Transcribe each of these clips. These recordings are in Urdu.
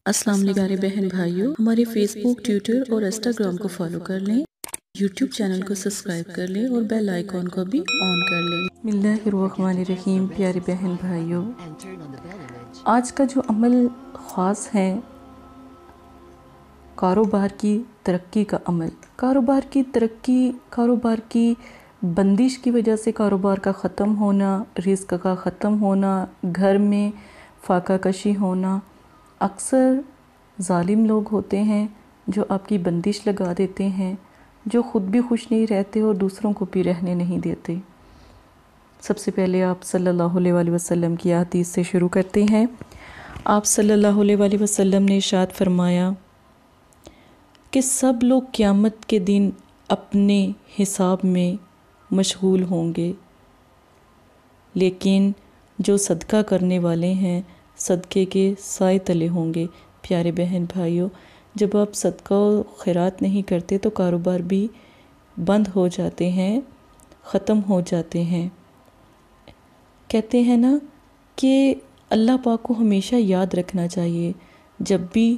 السلام علیکم پیارے بہن بھائیوں، ہمارے فیس بک، ٹویٹر اور انسٹاگرام کو فالو کر لیں، یوٹیوب چینل کو سبسکرائب کر لیں اور بیل آئیکن کو بھی آن کر لیں۔ بسم اللہ الرحمن الرحیم۔ پیارے بہن بھائیوں، آج کا جو عمل خاص ہے کاروبار کی ترقی کا عمل۔ کاروبار کی ترقی، کاروبار کی بندش کی وجہ سے کاروبار کا ختم ہونا، رزق کا ختم ہونا، گھر میں فاقہ کشی ہونا۔ اکثر ظالم لوگ ہوتے ہیں جو آپ کی بندش لگا دیتے ہیں، جو خود بھی خوش نہیں رہتے اور دوسروں کو بھی رہنے نہیں دیتے۔ سب سے پہلے آپ صلی اللہ علیہ وآلہ وسلم کی حدیث سے شروع کرتے ہیں۔ آپ صلی اللہ علیہ وآلہ وسلم نے ارشاد فرمایا کہ سب لوگ قیامت کے دن اپنے حساب میں مشغول ہوں گے، لیکن جو صدقہ کرنے والے ہیں صدقے کے سائے تلے ہوں گے۔ پیارے بہن بھائیوں، جب آپ صدقہ و خیرات نہیں کرتے تو کاروبار بھی بند ہو جاتے ہیں، ختم ہو جاتے ہیں۔ کہتے ہیں نا کہ اللہ پاک کو ہمیشہ یاد رکھنا چاہیے، جب بھی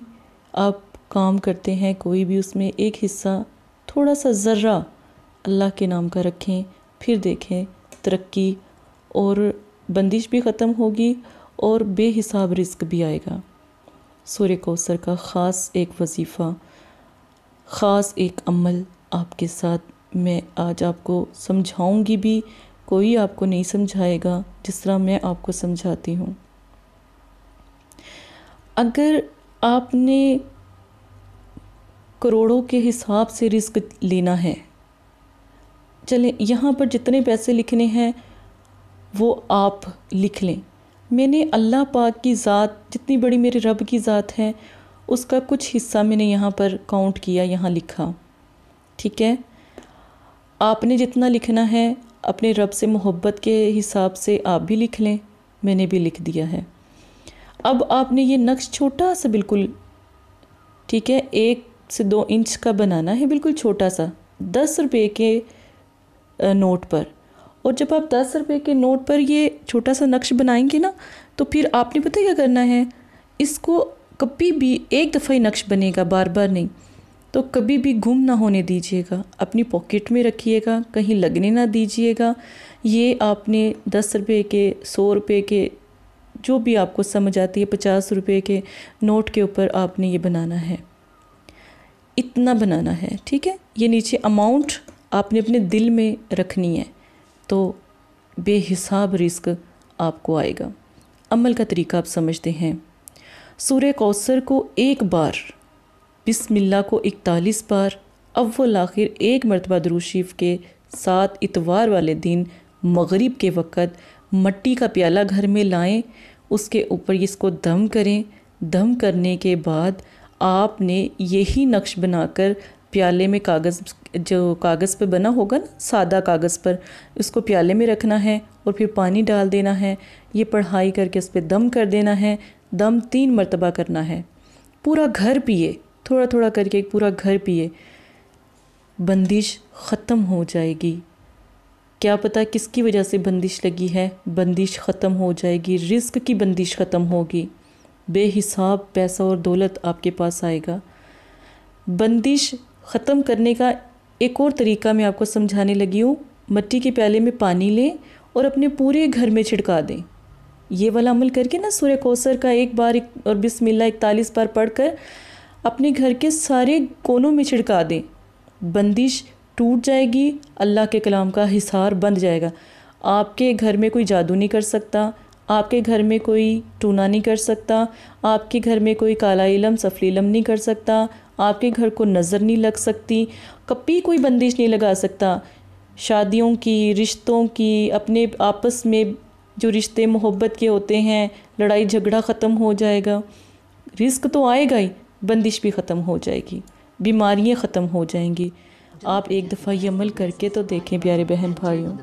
آپ کام کرتے ہیں کوئی بھی، اس میں ایک حصہ تھوڑا سا ذرہ اللہ کے نام کا رکھیں، پھر دیکھیں ترقی اور بندش بھی ختم ہوگی اور بے حساب رزق بھی آئے گا۔ سورہ کوثر کا خاص ایک وظیفہ، خاص ایک عمل آپ کے ساتھ میں آج آپ کو سمجھاؤں گی بھی، کوئی آپ کو نہیں سمجھائے گا جس طرح میں آپ کو سمجھاتی ہوں۔ اگر آپ نے کروڑوں کے حساب سے رزق لینا ہے، چلیں یہاں پر جتنے پیسے لکھنے ہیں وہ آپ لکھ لیں۔ میں نے اللہ پاک کی ذات، جتنی بڑی میرے رب کی ذات ہے، اس کا کچھ حصہ میں نے یہاں پر کاؤنٹ کیا، یہاں لکھا، ٹھیک ہے؟ آپ نے جتنا لکھنا ہے اپنے رب سے محبت کے حساب سے آپ بھی لکھ لیں، میں نے بھی لکھ دیا ہے۔ اب آپ نے یہ نقش چھوٹا سا بالکل، ٹھیک ہے، 1 سے 2 انچ کا بنانا ہے، بالکل چھوٹا سا، 10 روپے کے نوٹ پر۔ اور جب آپ 10 روپے کے نوٹ پر یہ چھوٹا سا نقش بنائیں گے نا، تو پھر آپ نے پتہ کیا کرنا ہے، اس کو کبھی بھی ایک دفعہ ہی نقش بنے گا، بار بار نہیں، تو کبھی بھی گم نہ ہونے دیجیے گا، اپنی پاکٹ میں رکھیے گا، کہیں لگنے نہ دیجیے گا۔ یہ آپ نے 10 روپے کے، 100 روپے کے، جو بھی آپ کو سمجھ آتی ہے، 50 روپے کے نوٹ کے اوپر آپ نے یہ بنانا ہے، اتنا بنانا ہے، ٹھیک ہے؟ یہ نیچے اماؤنٹ آپ نے اپنے دل میں رکھنی ہے، تو بے حساب رزق آپ کو آئے گا۔ عمل کا طریقہ آپ سمجھتے ہیں۔ سورہ کوثر کو 1 بار، بسم اللہ کو 41 بار، اول آخر 1 مرتبہ درود شریف کے ساتھ اتوار والے دن مغرب کے وقت مٹی کا پیالہ گھر میں لائیں، اس کے اوپر اس کو دم کریں۔ دم کرنے کے بعد آپ نے یہی نقش بنا کر پیالے میں کاغذ پہ بنا ہوگا نا، سادہ کاغذ پر، اس کو پیالے میں رکھنا ہے اور پھر پانی ڈال دینا ہے، یہ پڑھائی کر کے اس پہ دم کر دینا ہے۔ دم 3 مرتبہ کرنا ہے، پورا گھر پیے، تھوڑا تھوڑا کر کے پورا گھر پیے، بندش ختم ہو جائے گی۔ کیا پتہ کس کی وجہ سے بندش لگی ہے، بندش ختم ہو جائے گی، رزق کی بندش ختم ہوگی، بے حساب پیسہ اور دولت آپ کے پاس آئے گا۔ بندش ختم کرنے کا ایک اور طریقہ میں آپ کو سمجھانے لگی ہوں۔ مٹی کے پیالے میں پانی لیں اور اپنے پورے گھر میں چھڑکا دیں۔ یہ والا عمل کر کے نا، سورہ کوثر کا 1 بار اور بسم اللہ 41 بار پڑھ کر اپنے گھر کے سارے کونوں میں چھڑکا دیں، بندش ٹوٹ جائے گی، اللہ کے کلام کا حصار بند جائے گا۔ آپ کے گھر میں کوئی جادو نہیں کر سکتا، آپ کے گھر میں کوئی ٹونا نہیں کر سکتا، آپ کے گھر میں کوئی کالا علم، سفلی علم نہیں کر سکتا، آپ کے گھر کو نظر نہیں لگ سکتی، کبھی کوئی بندش نہیں لگا سکتا۔ شادیوں کی، رشتوں کی، اپنے آپس میں جو رشتے محبت کے ہوتے ہیں، لڑائی جھگڑا ختم ہو جائے گا، رزق تو آئے گا ہی، بندش بھی ختم ہو جائے گی، بیماریاں ختم ہو جائیں گی۔ آپ ایک دفعہ یہ عمل کر کے تو دیکھیں پیارے بہن بھائیوں۔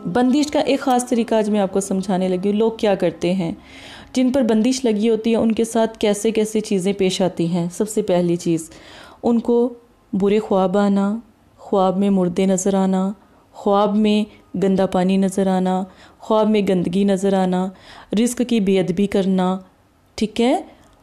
بندش کا ایک خاص طریقہ آج میں آپ کو سمجھانے لگی ہوں۔ لوگ کیا کرتے ہیں، جن پر بندش لگی ہوتی ہے ان کے ساتھ کیسے کیسے چیزیں پیش آتی ہیں۔ سب سے پہلی چیز، ان کو برے خواب آنا، خواب میں مردے نظر آنا، خواب میں گندا پانی نظر آنا، خواب میں گندگی نظر آنا، رزق کی بے ادبی کرنا، ٹھیک ہے،